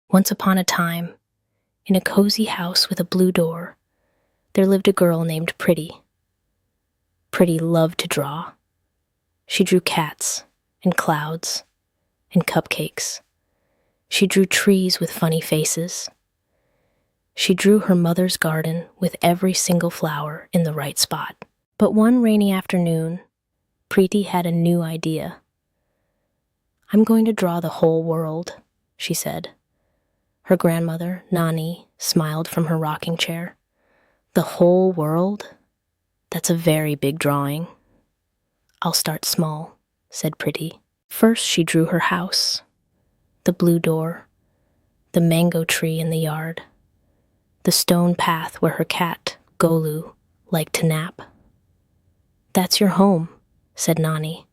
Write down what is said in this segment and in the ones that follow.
Once upon a time, in a cozy house with a blue door, there lived a girl named Priti. Priti loved to draw. She drew cats and clouds and cupcakes. She drew trees with funny faces. She drew her mother's garden with every single flower in the right spot. But one rainy afternoon, Priti had a new idea. "I'm going to draw the whole world," she said. Her grandmother, Nani, smiled from her rocking chair. "The whole world? That's a very big drawing." "I'll start small," said Priti. First she drew her house, the blue door, the mango tree in the yard, the stone path where her cat, Golu, liked to nap. "That's your home," said Nani,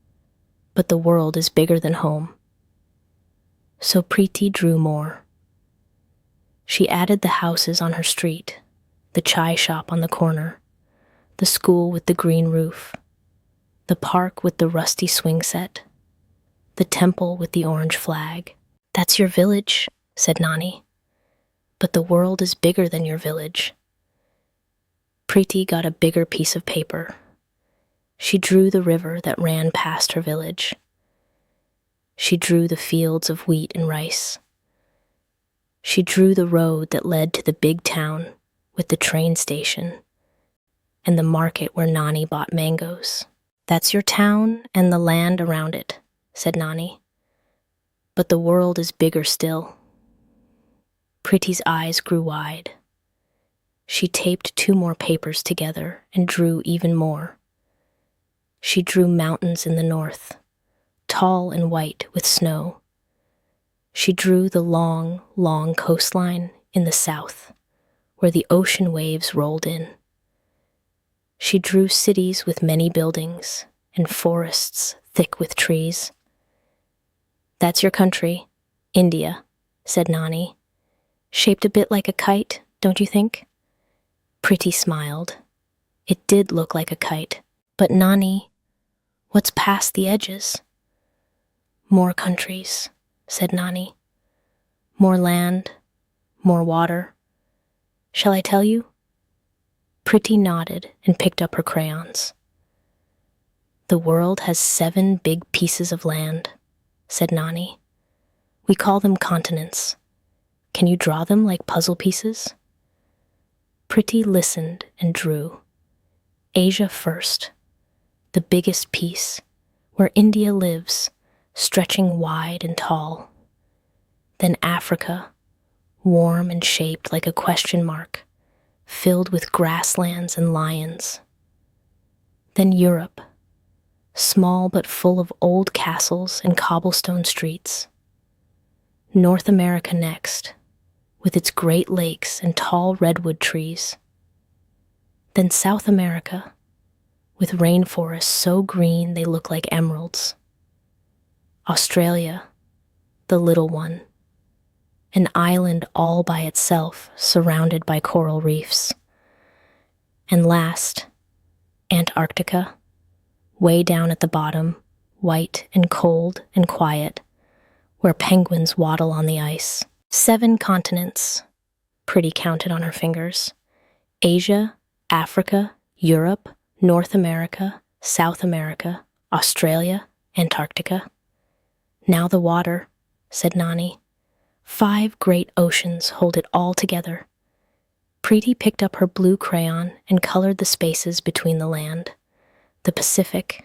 "but the world is bigger than home." So Priti drew more. She added the houses on her street, the chai shop on the corner, the school with the green roof, the park with the rusty swing set, the temple with the orange flag. "That's your village," said Nani, "but the world is bigger than your village." Priti got a bigger piece of paper. She drew the river that ran past her village. She drew the fields of wheat and rice. She drew the road that led to the big town with the train station and the market where Nani bought mangoes. "That's your town and the land around it," said Nani, "but the world is bigger still." Priti's eyes grew wide. She taped 2 more papers together and drew even more. She drew mountains in the north, tall and white with snow. She drew the long, long coastline in the south, where the ocean waves rolled in. She drew cities with many buildings and forests thick with trees. "That's your country, India," said Nani. "Shaped a bit like a kite, don't you think?" Priti smiled. It did look like a kite. "But Nani, what's past the edges?" "More countries," said Nani. "More land, more water. Shall I tell you?" Priti nodded and picked up her crayons. "The world has 7 big pieces of land," said Nani. "We call them continents. Can you draw them like puzzle pieces?" Priti listened and drew. Asia first, the biggest piece, where India lives, stretching wide and tall. Then Africa, warm and shaped like a question mark, filled with grasslands and lions. Then Europe, small but full of old castles and cobblestone streets. North America next, with its great lakes and tall redwood trees. Then South America, with rainforests so green they look like emeralds. Australia, the little one, an island all by itself surrounded by coral reefs. And last, Antarctica, way down at the bottom, white and cold and quiet, where penguins waddle on the ice. 7 continents, Priti counted on her fingers. Asia, Africa, Europe, North America, South America, Australia, Antarctica. "Now the water," said Nani. 5 great oceans hold it all together. Priti picked up her blue crayon and colored the spaces between the land. The Pacific,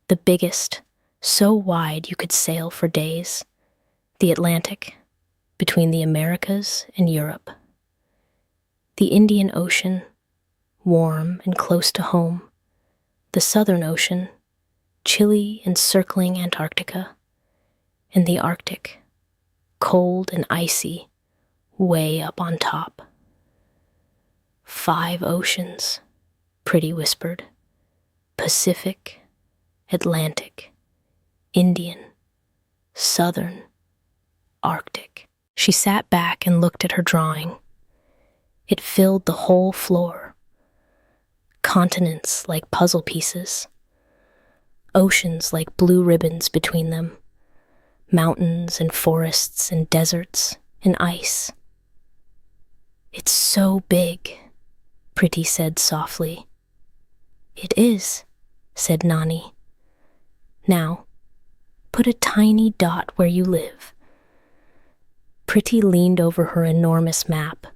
the biggest, so wide you could sail for days. The Atlantic, between the Americas and Europe. The Indian Ocean, warm and close to home. The Southern Ocean, chilly and circling Antarctica. And the Arctic, cold and icy, way up on top. 5 oceans, Priti whispered. Pacific, Atlantic, Indian, Southern, Arctic. She sat back and looked at her drawing. It filled the whole floor. Continents like puzzle pieces. Oceans like blue ribbons between them. Mountains and forests and deserts and ice. "It's so big," Priti said softly. "It is," said Nani. "Now, put a tiny dot where you live." Priti leaned over her enormous map.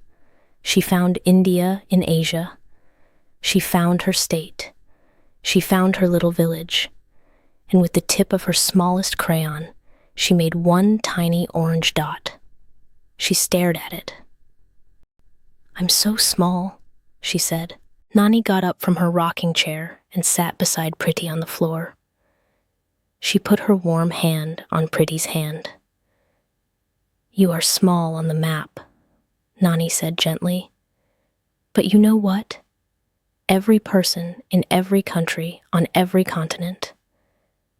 She found India in Asia. She found her state. She found her little village. And with the tip of her smallest crayon, she made one tiny orange dot. She stared at it. "I'm so small," she said. Nani got up from her rocking chair and sat beside Priti on the floor. She put her warm hand on Priti's hand. "You are small on the map," Nani said gently. "But you know what? Every person in every country on every continent,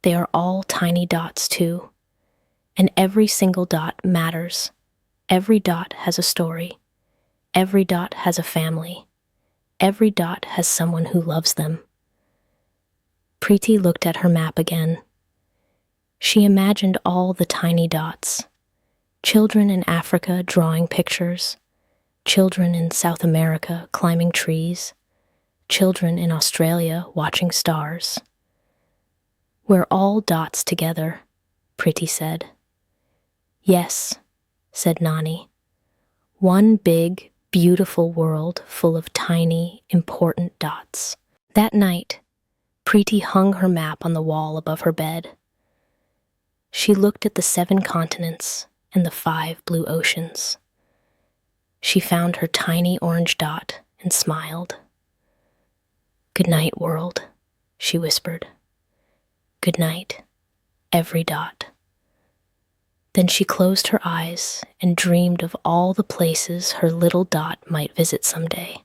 they are all tiny dots too. And every single dot matters. Every dot has a story. Every dot has a family. Every dot has someone who loves them." Priti looked at her map again. She imagined all the tiny dots. Children in Africa drawing pictures. Children in South America climbing trees. Children in Australia watching stars. "We're all dots together," Priti said. "Yes," said Nani. "One big, beautiful world full of tiny, important dots." That night, Priti hung her map on the wall above her bed. She looked at the 7 continents and the 5 blue oceans. She found her tiny orange dot and smiled. "Good night, world," she whispered. "Good night, every dot." Then she closed her eyes and dreamed of all the places her little dot might visit someday.